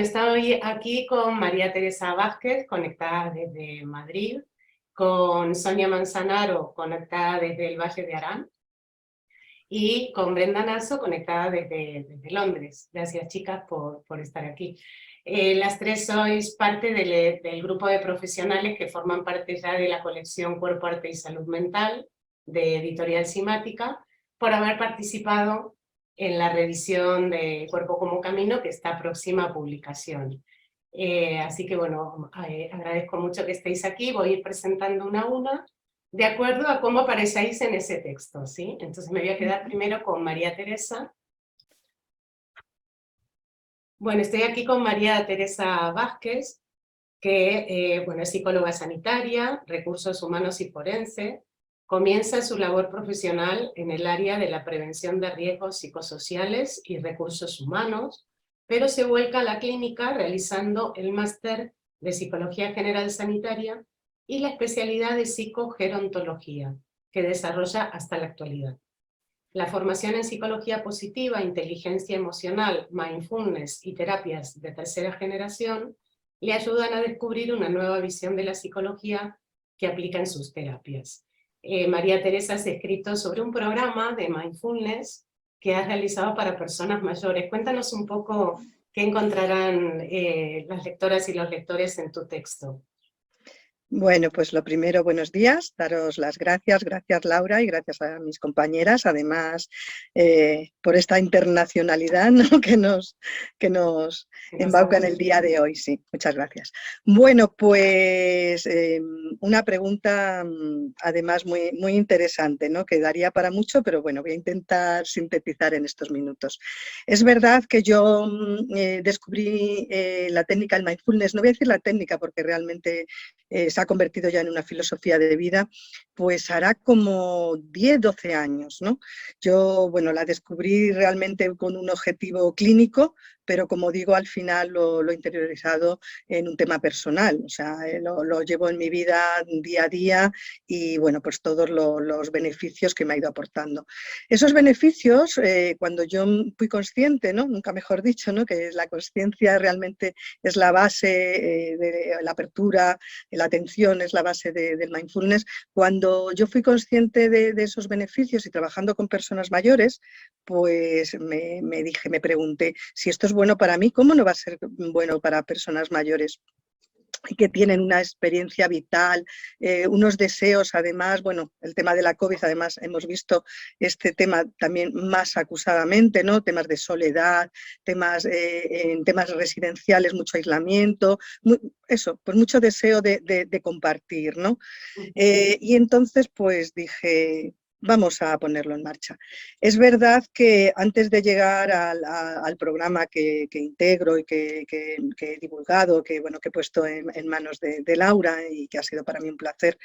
Estoy aquí con María Teresa Vázquez, conectada desde Madrid, con Sonia Manzanaro, conectada desde el Valle de Arán, y con Brenda Nasso, conectada desde Londres. Gracias, chicas, por estar aquí. Las tres sois parte del grupo de profesionales que forman parte ya de la colección Cuerpo, Arte y Salud Mental de Editorial Simática, por haber participado en la revisión de Cuerpo como Camino, que está próxima a publicación. Así que bueno, agradezco mucho que estéis aquí. Voy a ir presentando una a una, de acuerdo a cómo aparecéis en ese texto, ¿sí? Entonces me voy a quedar primero con María Teresa. Bueno, estoy aquí con María Teresa Vázquez, que bueno, es psicóloga sanitaria, recursos humanos y forense. Comienza su labor profesional en el área de la prevención de riesgos psicosociales y recursos humanos, pero se vuelca a la clínica realizando el máster de Psicología General Sanitaria y la especialidad de psicogerontología, que desarrolla hasta la actualidad. La formación en psicología positiva, inteligencia emocional, mindfulness y terapias de tercera generación le ayudan a descubrir una nueva visión de la psicología que aplica en sus terapias. María Teresa has escrito sobre un programa de mindfulness que has realizado para personas mayores. Cuéntanos un poco qué encontrarán las lectoras y los lectores en tu texto. Bueno, pues lo primero, buenos días, daros las gracias Laura y gracias a mis compañeras, además por esta internacionalidad, ¿no? que nos embauca en el día de hoy, sí, muchas gracias. Bueno, pues una pregunta además muy interesante, ¿no? Que daría para mucho, pero bueno, voy a intentar sintetizar en estos minutos. Es verdad que yo descubrí la técnica del mindfulness, no voy a decir la técnica porque realmente se ha convertido ya en una filosofía de vida, pues hará como 10, 12 años, ¿no? Yo, bueno, la descubrí realmente con un objetivo clínico, pero como digo, al final lo he interiorizado en un tema personal, o sea, lo llevo en mi vida día a día y, bueno, pues todos los beneficios que me ha ido aportando. Esos beneficios, cuando yo fui consciente, ¿no? Nunca mejor dicho, ¿no? Que la consciencia realmente es la base de la apertura, la atención es la base del mindfulness. Cuando yo fui consciente de esos beneficios y trabajando con personas mayores, pues me pregunté, si esto es bueno para mí, ¿cómo no va a ser bueno para personas mayores? Que tienen una experiencia vital, unos deseos, además, bueno, el tema de la COVID, además hemos visto este tema también más acusadamente, ¿no? Temas de soledad, en temas residenciales, mucho aislamiento, eso, pues mucho deseo de compartir, ¿no? Y entonces, pues dije, vamos a ponerlo en marcha. Es verdad que antes de llegar al programa que integro y que he divulgado, que he puesto en manos de Laura y que ha sido para mí un placer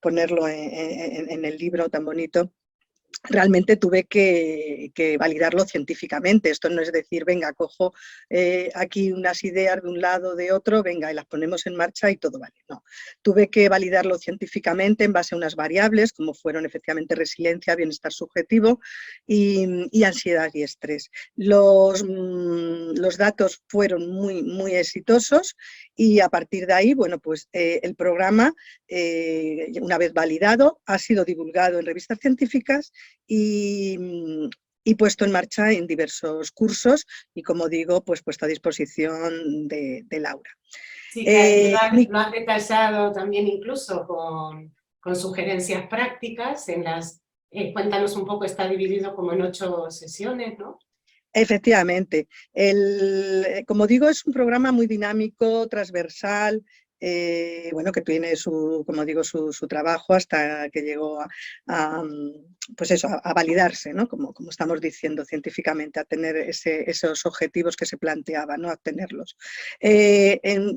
ponerlo en el libro tan bonito, realmente tuve que validarlo científicamente. Esto no es decir, venga, cojo aquí unas ideas de un lado, de otro, venga, y las ponemos en marcha y todo vale. No, tuve que validarlo científicamente en base a unas variables, como fueron efectivamente resiliencia, bienestar subjetivo y ansiedad y estrés. Los datos fueron muy exitosos y a partir de ahí, bueno, pues el programa, una vez validado, ha sido divulgado en revistas científicas y puesto en marcha en diversos cursos y, como digo, pues puesto a disposición de Laura. Sí, que lo has detallado también incluso con sugerencias prácticas. Cuéntanos un poco, está dividido como en 8 sesiones, ¿no? Efectivamente. Como digo, es un programa muy dinámico, transversal, bueno, que tiene como digo, su trabajo hasta que llegó pues eso, a validarse, ¿no? Como estamos diciendo científicamente, a tener esos objetivos que se planteaban, ¿no? A tenerlos.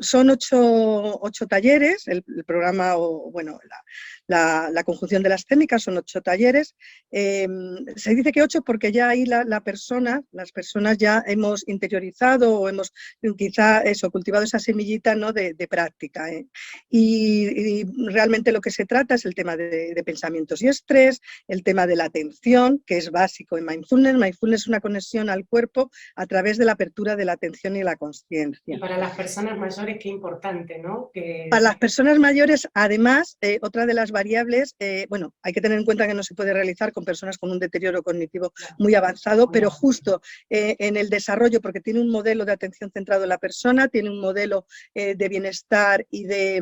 Son 8 talleres, el programa, o bueno, la conjunción de las técnicas son 8 talleres. Se dice que 8 porque ya ahí las personas ya hemos interiorizado o hemos quizá cultivado esa semillita, ¿no? de práctica. Y realmente lo que se trata es el tema de pensamientos y estrés, el tema tema de la atención, que es básico en mindfulness. Mindfulness es una conexión al cuerpo a través de la apertura de la atención y la conciencia. Y para las personas mayores, qué importante, ¿no? Para las personas mayores, además, otra de las variables, bueno, hay que tener en cuenta que no se puede realizar con personas con un deterioro cognitivo muy avanzado, pero justo en el desarrollo, porque tiene un modelo de atención centrado en la persona, tiene un modelo de bienestar y de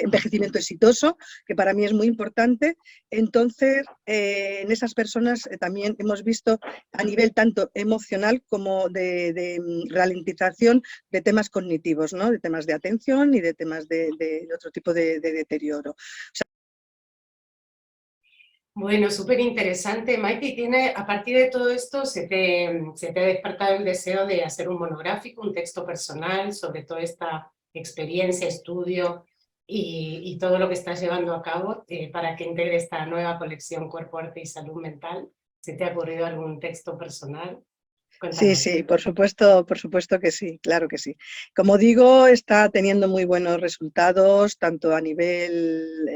envejecimiento exitoso, que para mí es muy importante. Entonces, en esas personas también hemos visto a nivel tanto emocional como de ralentización de temas cognitivos, ¿no? De temas de atención y de temas de otro tipo de deterioro. Bueno, súper interesante. Maite, a partir de todo esto, ¿se te ha despertado el deseo de hacer un monográfico, un texto personal sobre toda esta experiencia, estudio y todo lo que estás llevando a cabo para que integre esta nueva colección Cuerpo, Arte y Salud Mental? ¿Se te ha ocurrido algún texto personal? Sí, sí, por supuesto que sí, claro que sí. Como digo, está teniendo muy buenos resultados, tanto a nivel,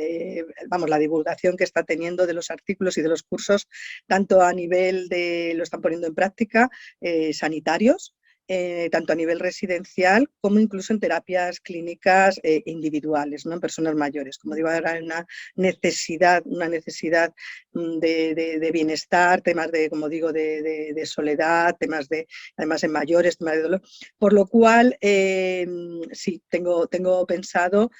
vamos, la divulgación que está teniendo de los artículos y de los cursos, tanto a nivel de, lo están poniendo en práctica, sanitarios, tanto a nivel residencial como incluso en terapias clínicas individuales, ¿no? En personas mayores. Como digo, ahora hay una necesidad de bienestar, temas de, como digo, de soledad, temas de, además en mayores, temas de dolor, por lo cual sí, tengo pensado,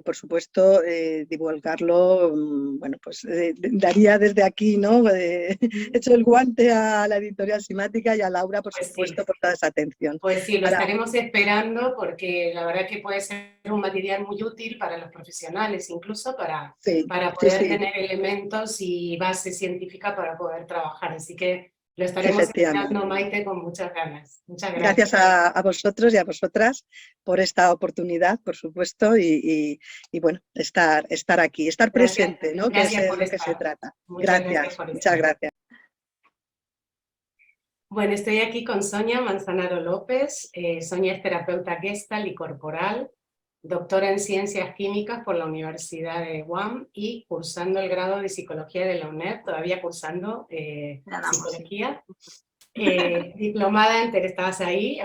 por supuesto, divulgarlo, bueno, pues daría desde aquí, ¿no? Hecho el guante a la editorial Simática y a Laura, por supuesto, por toda esa atención. Pues sí, lo estaremos esperando porque la verdad que puede ser un material muy útil para los profesionales, incluso para poder tener elementos y base científica para poder trabajar. Así que lo estaremos esperando, Maite, con muchas ganas. Muchas gracias. Gracias a vosotros y a vosotras por esta oportunidad, por supuesto, y bueno, estar aquí, estar presente, ¿no? Que es de lo que se trata. Gracias, muchas gracias. Bueno, estoy aquí con Sonia Manzanaro López. Sonia es terapeuta Gestalt y corporal, doctora en Ciencias Químicas por la Universidad de UAM y cursando el grado de Psicología de la UNED, todavía cursando Psicología. Diplomada estabas ahí,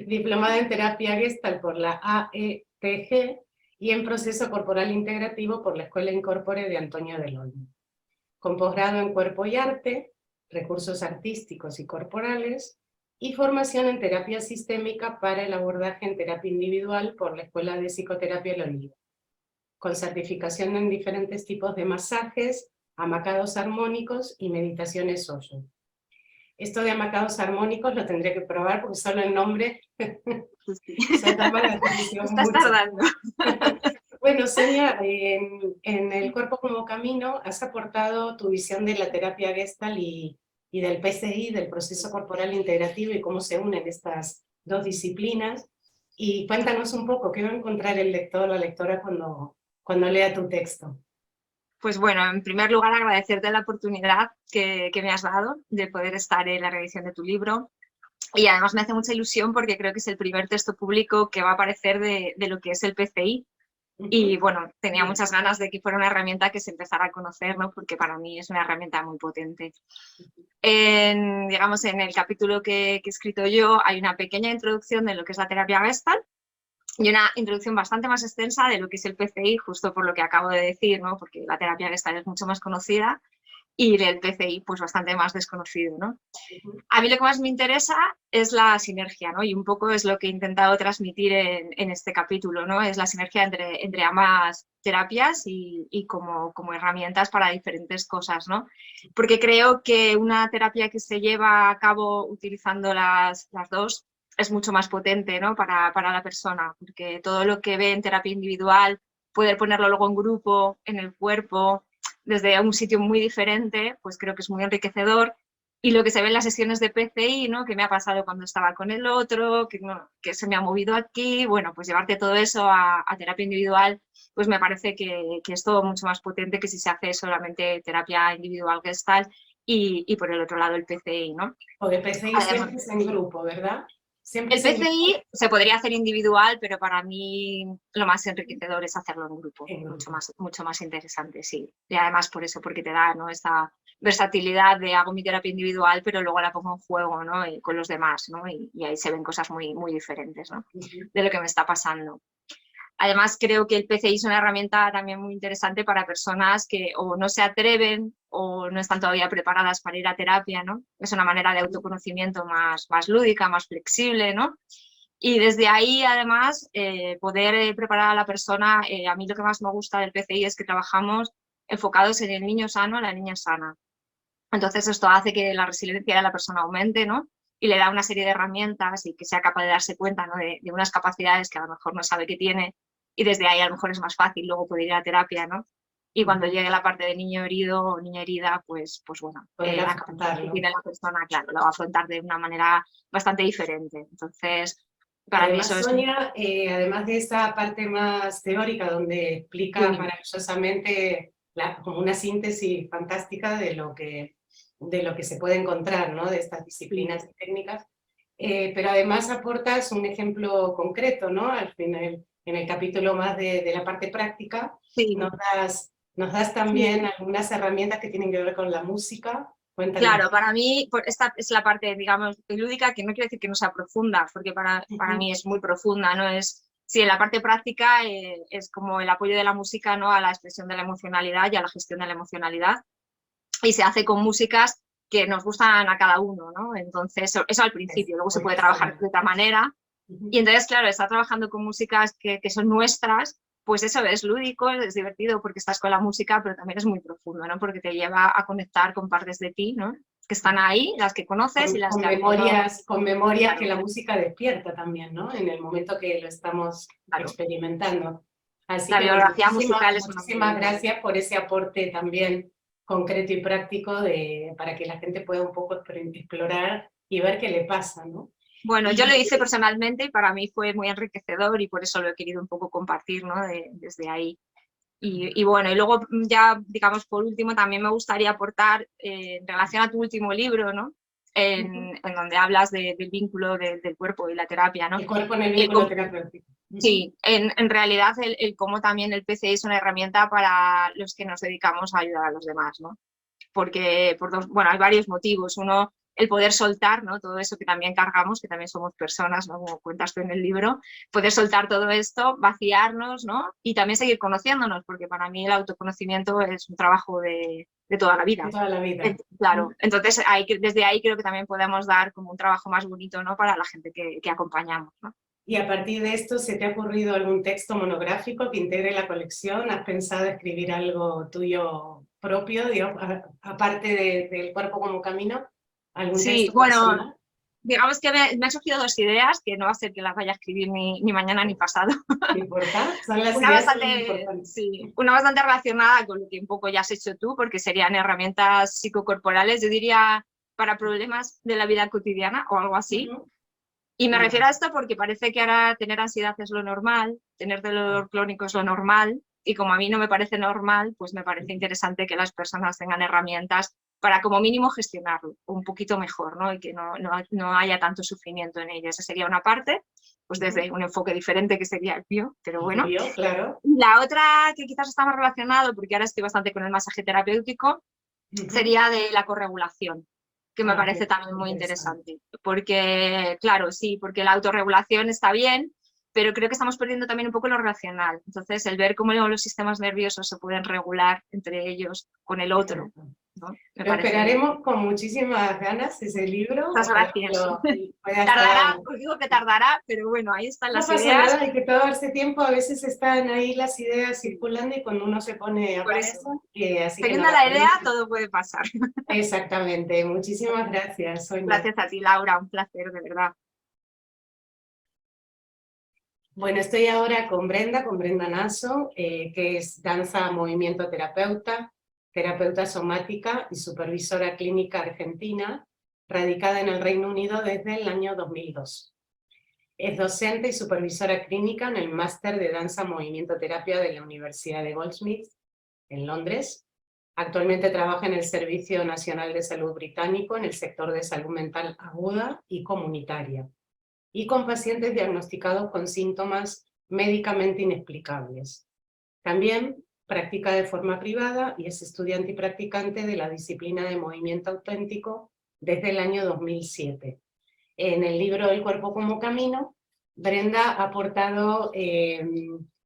diplomada en Terapia Gestalt por la AETG y en Proceso Corporal Integrativo por la Escuela Incorpore de Antonio del Olmo. Con posgrado en Cuerpo y Arte, Recursos Artísticos y Corporales, y formación en terapia sistémica para el abordaje en terapia individual por la Escuela de Psicoterapia El Olivo, con certificación en diferentes tipos de masajes, amacados armónicos y meditaciones Osho. Esto de amacados armónicos lo tendré que probar porque solo el nombre Estás tardando. Bueno, Sonia, en El Cuerpo como Camino has aportado tu visión de la terapia Gestalt y del PCI, del proceso corporal integrativo y cómo se unen estas dos disciplinas. Y cuéntanos un poco, ¿qué va a encontrar el lector o la lectora cuando lea tu texto? Pues bueno, en primer lugar agradecerte la oportunidad que me has dado de poder estar en la revisión de tu libro. Y además me hace mucha ilusión porque creo que es el primer texto público que va a aparecer de lo que es el PCI. Y bueno, tenía muchas ganas de que fuera una herramienta que se empezara a conocer, ¿no? Porque para mí es una herramienta muy potente. Digamos, en el capítulo que he escrito yo hay una pequeña introducción de lo que es la terapia Gestalt y una introducción bastante más extensa de lo que es el PCI, justo por lo que acabo de decir, ¿no? Porque la terapia Gestalt es mucho más conocida y del PCI pues bastante más desconocido, ¿no? A mí lo que más me interesa es la sinergia, ¿no? Y un poco es lo que he intentado transmitir en este capítulo, ¿no? Es la sinergia entre ambas terapias y como herramientas para diferentes cosas, ¿no? Porque creo que una terapia que se lleva a cabo utilizando las dos es mucho más potente, ¿no? Para la persona, porque todo lo que ve en terapia individual, poder ponerlo luego en grupo, en el cuerpo, desde un sitio muy diferente, pues creo que es muy enriquecedor. Y lo que se ve en las sesiones de PCI, ¿no? Que me ha pasado cuando estaba con el otro, que se me ha movido aquí, bueno, pues llevarte todo eso a terapia individual, pues me parece que es todo mucho más potente que si se hace solamente terapia individual Gestalt y por el otro lado el PCI, ¿no? O de PCI siempre es en grupo, ¿verdad? Siempre El PCI se podría hacer individual, pero para mí lo más enriquecedor es hacerlo en grupo, mucho más interesante, sí. Y además por eso, porque te da, ¿no?, esta versatilidad de hago mi terapia individual, pero luego la pongo en juego, ¿no?, con los demás, ¿no? Y ahí se ven cosas muy, muy diferentes, ¿no?, de lo que me está pasando. Además, creo que el PCI es una herramienta también muy interesante para personas que o no se atreven o no están todavía preparadas para ir a terapia, ¿no? Es una manera de autoconocimiento más lúdica, más flexible, ¿no? Y desde ahí, además, poder preparar a la persona, a mí lo que más me gusta del PCI es que trabajamos enfocados en el niño sano, la niña sana. Entonces, esto hace que la resiliencia de la persona aumente, ¿no? Y le da una serie de herramientas y que sea capaz de darse cuenta, ¿no?, de unas capacidades que a lo mejor no sabe que tiene, y desde ahí a lo mejor es más fácil luego poder ir a terapia, ¿no? Y cuando llegue la parte de niño herido o niña herida, pues bueno, la capacidad que tiene la persona, claro, lo va a afrontar de una manera bastante diferente. Entonces, para además, mí eso Sonia, además de esa parte más teórica donde explica maravillosamente como una síntesis fantástica de lo que se puede encontrar, ¿no?, de estas disciplinas y técnicas, pero además aportas un ejemplo concreto, ¿no? Al final, en el capítulo más de la parte práctica, nos das también algunas herramientas que tienen que ver con la música. Cuéntanos. Claro, para mí esta es la parte, digamos, lúdica, que no quiere decir que no sea profunda, porque para mí es muy profunda, ¿no? Sí, en la parte práctica es como el apoyo de la música, ¿no?, a la expresión de la emocionalidad y a la gestión de la emocionalidad, y se hace con músicas que nos gustan a cada uno, ¿no? Entonces, eso al principio, luego se puede trabajar de otra manera, y entonces, claro, estar trabajando con músicas que son nuestras, pues eso es lúdico, es divertido porque estás con la música, pero también es muy profundo, ¿no?, porque te lleva a conectar con partes de ti, ¿no?, que están ahí, las que conoces y las con que memorias, claro, que la música despierta también, ¿no?, en el momento que lo estamos experimentando. Así la que biografía musical es muchísimas gracias por ese aporte también concreto y práctico para que la gente pueda un poco explorar y ver qué le pasa, ¿no? Bueno, yo lo hice personalmente y para mí fue muy enriquecedor y por eso lo he querido un poco compartir, ¿no?, desde ahí. Y bueno, y luego ya, digamos, por último, también me gustaría aportar en relación a tu último libro, ¿no?, en donde hablas del vínculo del cuerpo y la terapia, ¿no? El cuerpo en el vínculo terapéutico. Sí, en realidad el cómo también el PCI es una herramienta para los que nos dedicamos a ayudar a los demás, ¿no? Porque bueno, hay varios motivos. Uno, el poder soltar, ¿no?, todo eso que también cargamos, que también somos personas, ¿no?, como cuentas tú en el libro, poder soltar todo esto, vaciarnos, ¿no?, y también seguir conociéndonos, porque para mí el autoconocimiento es un trabajo de toda la vida. De toda la vida. Claro, entonces desde ahí creo que también podemos dar como un trabajo más bonito, ¿no?, para la gente que acompañamos, ¿no? Y a partir de esto, ¿se te ha ocurrido algún texto monográfico que integre la colección? ¿Has pensado escribir algo tuyo propio, digamos, aparte del cuerpo como camino? ¿Algún texto personal? Bueno, digamos que me han surgido dos ideas, que no va a ser que las vaya a escribir ni mañana ni pasado. ¿No importa? Son las Una ideas importantes. Una bastante relacionada con lo que un poco ya has hecho tú, porque serían herramientas psicocorporales, yo diría, para problemas de la vida cotidiana o algo así. Y me refiero a esto porque parece que ahora tener ansiedad es lo normal, tener dolor crónico es lo normal, y como a mí no me parece normal, pues me parece interesante que las personas tengan herramientas para como mínimo gestionarlo un poquito mejor, ¿no?, y que no haya tanto sufrimiento en ello. Esa sería una parte, pues desde un enfoque diferente que sería el mío, pero bueno. Claro. La otra, que quizás está más relacionado, porque ahora estoy bastante con el masaje terapéutico, sería de la corregulación, que me parece también muy interesante, porque, claro, sí, porque la autorregulación está bien, pero creo que estamos perdiendo también un poco lo relacional. Entonces, el ver cómo los sistemas nerviosos se pueden regular entre ellos con el otro, ¿no? Lo esperaremos con muchísimas ganas, ese libro. Muchas gracias. Tardará, os digo que tardará, pero bueno, ahí están las ideas. No pasa nada, hay que darse tiempo, a veces están ahí las ideas circulando y cuando uno se pone a eso. Teniendo la idea, todo puede pasar. Exactamente, muchísimas gracias, Sonia. Gracias a ti, Laura, un placer, de verdad. Bueno, estoy ahora con Brenda Naso, que es danza movimiento terapeuta somática y supervisora clínica argentina, radicada en el Reino Unido desde el año 2002. Es docente y supervisora clínica en el máster de danza movimiento terapia de la Universidad de Goldsmiths, en Londres. Actualmente trabaja en el Servicio Nacional de Salud Británico en el sector de salud mental aguda y comunitaria. y con pacientes diagnosticados con síntomas médicamente inexplicables. También practica de forma privada y es estudiante y practicante de la disciplina de movimiento auténtico desde el año 2007. En el libro El cuerpo como camino, Brenda ha aportado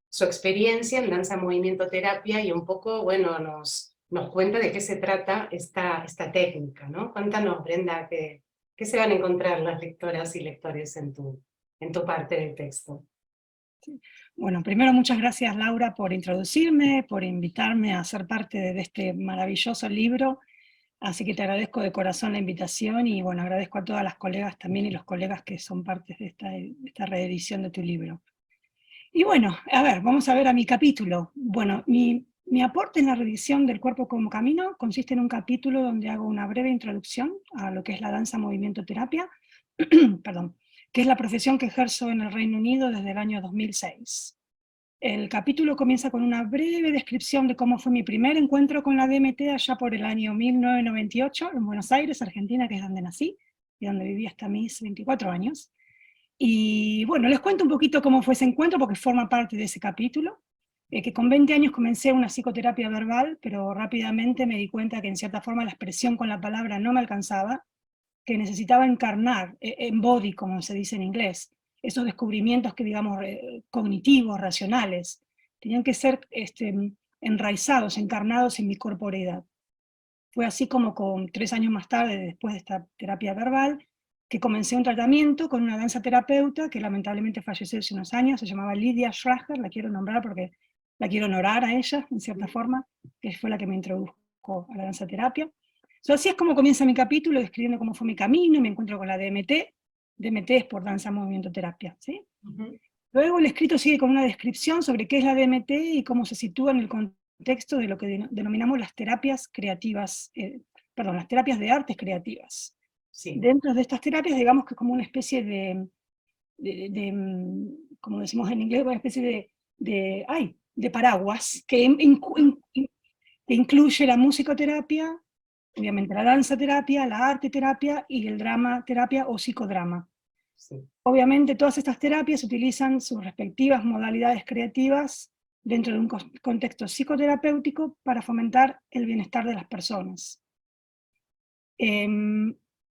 su experiencia en danza movimiento terapia y un poco, bueno, nos cuenta de qué se trata esta técnica, ¿no? Cuéntanos, Brenda, qué se van a encontrar las lectoras y lectores en tu parte del texto. Bueno, primero muchas gracias, Laura, por introducirme, por invitarme a ser parte de este maravilloso libro, así que te agradezco de corazón la invitación y bueno, agradezco a todas las colegas también y los colegas que son parte de esta reedición de tu libro. Y bueno, a ver, vamos a ver a mi capítulo. Bueno, mi aporte en la reedición del cuerpo como camino consiste en un capítulo donde hago una breve introducción a lo que es la danza movimiento terapia, perdón, que es la profesión que ejerzo en el Reino Unido desde el año 2006. El capítulo comienza con una breve descripción de cómo fue mi primer encuentro con la DMT allá por el año 1998 en Buenos Aires, Argentina, que es donde nací y donde viví hasta mis 24 años. Y bueno, les cuento un poquito cómo fue ese encuentro porque forma parte de ese capítulo, que con 20 años comencé una psicoterapia verbal, pero rápidamente me di cuenta que en cierta forma la expresión con la palabra no me alcanzaba, que necesitaba encarnar, embody, como se dice en inglés, esos descubrimientos que digamos cognitivos, racionales, tenían que ser enraizados, encarnados en mi corporeidad. Fue así como con 3 años más tarde, después de esta terapia verbal, que comencé un tratamiento con una danza terapeuta que lamentablemente falleció hace unos años, se llamaba Lidia Schrager, la quiero nombrar porque la quiero honorar a ella, en cierta forma, que fue la que me introdujo a la danza terapia. Así es como comienza mi capítulo, describiendo cómo fue mi camino, y me encuentro con la DMT. DMT es por danza movimiento terapia, ¿sí? Luego el escrito sigue con una descripción sobre qué es la DMT y cómo se sitúa en el contexto de lo que denominamos las terapias creativas, las terapias de artes creativas. Sí. Dentro de estas terapias, digamos que es como una especie de como decimos en inglés, una especie de paraguas que incluye la musicoterapia, obviamente la danza terapia, la arte terapia y el drama terapia o psicodrama. Sí. Obviamente todas estas terapias utilizan sus respectivas modalidades creativas dentro de un contexto psicoterapéutico para fomentar el bienestar de las personas.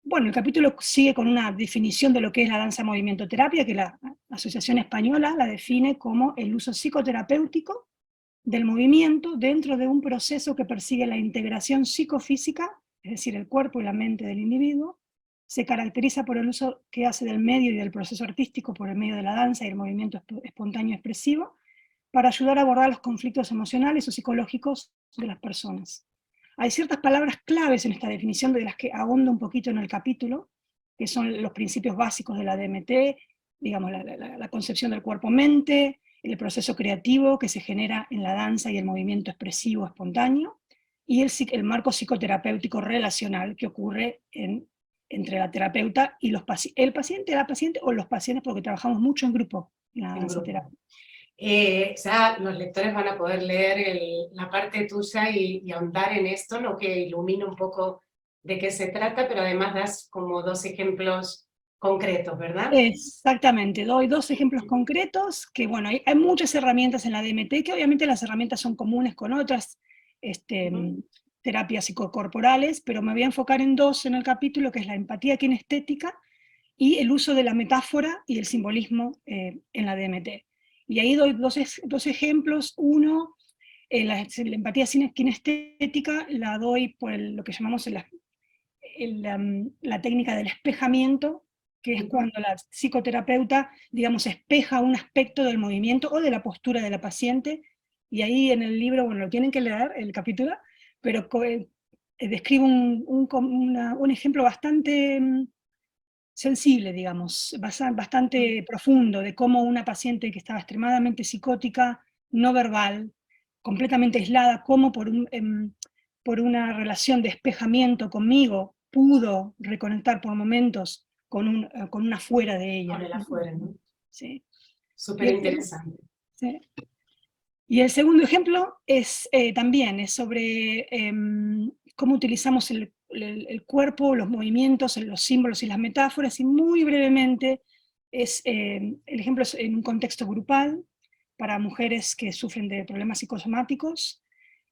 Bueno, el capítulo sigue con una definición de lo que es la danza movimiento terapia, que la Asociación Española la define como el uso psicoterapéutico del movimiento dentro de un proceso que persigue la integración psicofísica, es decir, el cuerpo y la mente del individuo. Se caracteriza por el uso que hace del medio y del proceso artístico por el medio de la danza y el movimiento espontáneo expresivo para ayudar a abordar los conflictos emocionales o psicológicos de las personas. Hay ciertas palabras claves en esta definición de las que ahondo un poquito en el capítulo, que son los principios básicos de la DMT, digamos la concepción del cuerpo-mente, el proceso creativo que se genera en la danza y el movimiento expresivo espontáneo, y el marco psicoterapéutico relacional que ocurre entre la terapeuta y el paciente, la paciente o los pacientes, porque trabajamos mucho en grupo en la danza terapia. Ya los lectores van a poder leer la parte tuya y ahondar en esto, lo que ilumina un poco de qué se trata, pero además das como 2 ejemplos concretos, ¿verdad? Exactamente, doy 2 ejemplos concretos, que bueno, hay muchas herramientas en la DMT, que obviamente las herramientas son comunes con otras terapias psicocorporales, pero me voy a enfocar en 2 en el capítulo, que es la empatía kinestética y el uso de la metáfora y el simbolismo en la DMT. Y ahí doy dos ejemplos. Uno, la empatía kinestética la doy por lo que llamamos la técnica del espejamiento, que es cuando la psicoterapeuta, digamos, espeja un aspecto del movimiento o de la postura de la paciente, y ahí en el libro, bueno, lo tienen que leer, el capítulo, pero describo un ejemplo bastante sensible, digamos, bastante profundo, de cómo una paciente que estaba extremadamente psicótica, no verbal, completamente aislada, cómo por una relación de espejamiento conmigo pudo reconectar por momentos con una afuera de ella. Con el afuera, ¿no? Sí. Súper interesante. Sí. Y el segundo ejemplo también es sobre cómo utilizamos el cuerpo, los movimientos, los símbolos y las metáforas, y muy brevemente el ejemplo es en un contexto grupal para mujeres que sufren de problemas psicosomáticos.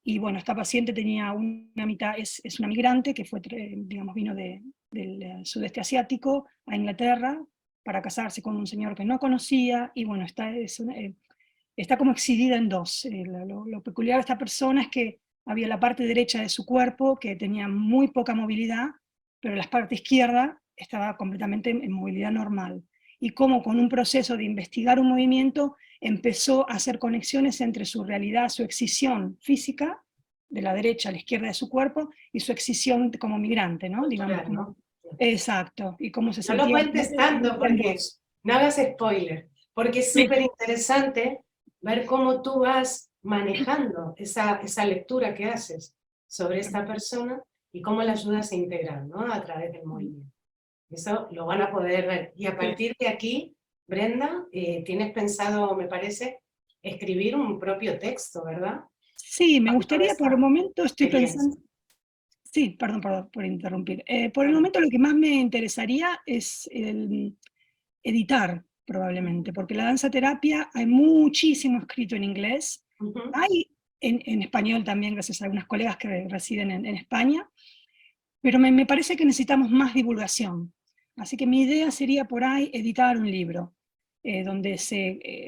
Y bueno, esta paciente tenía una mitad, es una migrante que fue, digamos, vino del sudeste asiático a Inglaterra para casarse con un señor que no conocía, y bueno, está como exhibida en dos. Lo peculiar de esta persona es que había la parte derecha de su cuerpo que tenía muy poca movilidad, pero la parte izquierda estaba completamente en movilidad normal. Y cómo con un proceso de investigar un movimiento empezó a hacer conexiones entre su realidad, su excisión física, de la derecha a la izquierda de su cuerpo, y su excisión como migrante, ¿no? Digamos, Cultural, ¿no? exacto, y cómo se No lo sentía cuentes tanto en porque dos. no hagas spoiler, porque es súper interesante ver cómo tú vas manejando esa lectura que haces sobre esta persona y cómo la ayudas a integrar, ¿no? A través del movimiento. Eso lo van a poder ver. Y a partir de aquí, Brenda, tienes pensado, me parece, escribir un propio texto, ¿verdad? Sí, me Para toda gustaría, por esta el momento estoy experiencia. pensando, sí, perdón por interrumpir. Por el Bueno, momento lo que más me interesaría es editar, probablemente, porque la danza terapia hay muchísimo escrito en inglés, ujú. hay en español también, gracias a algunas colegas que residen en España, pero me parece que necesitamos más divulgación. Así que mi idea sería por ahí editar un libro, donde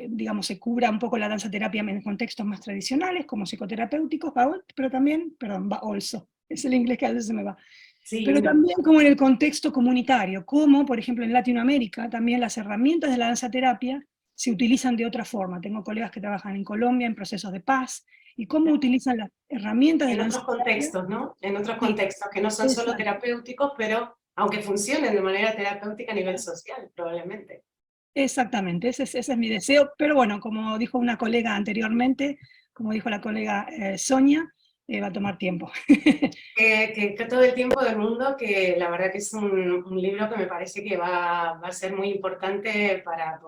digamos, se cubra un poco la danza terapia en contextos más tradicionales, como psicoterapéuticos, pero también, perdón, also, es el inglés que a veces se me va, Sí, pero no. también como en el contexto comunitario, como por ejemplo en Latinoamérica, también las herramientas de la danza terapia se utilizan de otra forma. Tengo colegas que trabajan en Colombia en procesos de paz, y cómo utilizan las herramientas de En la otros danza terapia. contextos, ¿no? En otros Sí, contextos que no son solo exacto. terapéuticos, pero aunque funcionen de manera terapéutica a nivel social, probablemente. Exactamente, ese es mi deseo, pero bueno, como dijo una colega anteriormente, como dijo la colega Sonia, va a tomar tiempo. Que todo el tiempo del mundo, que la verdad que es un libro que me parece que va a ser muy importante para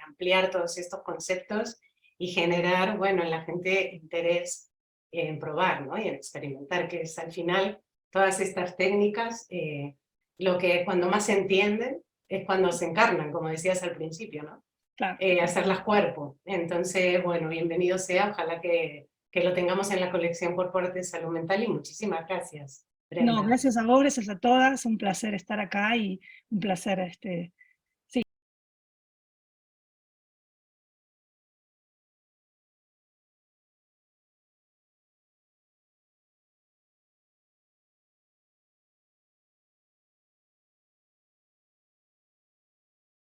ampliar todos estos conceptos y generar, bueno, en la gente interés en probar, ¿no? Y en experimentar, que es al final todas estas técnicas, lo que cuando más se entienden es cuando se encarnan, como decías al principio, ¿no? Claro. Hacerlas cuerpo. Entonces, bueno, bienvenido sea, ojalá que lo tengamos en la colección por parte de Salud Mental y muchísimas gracias, No, Brenda. gracias a vos, gracias a todas, un placer estar acá y un placer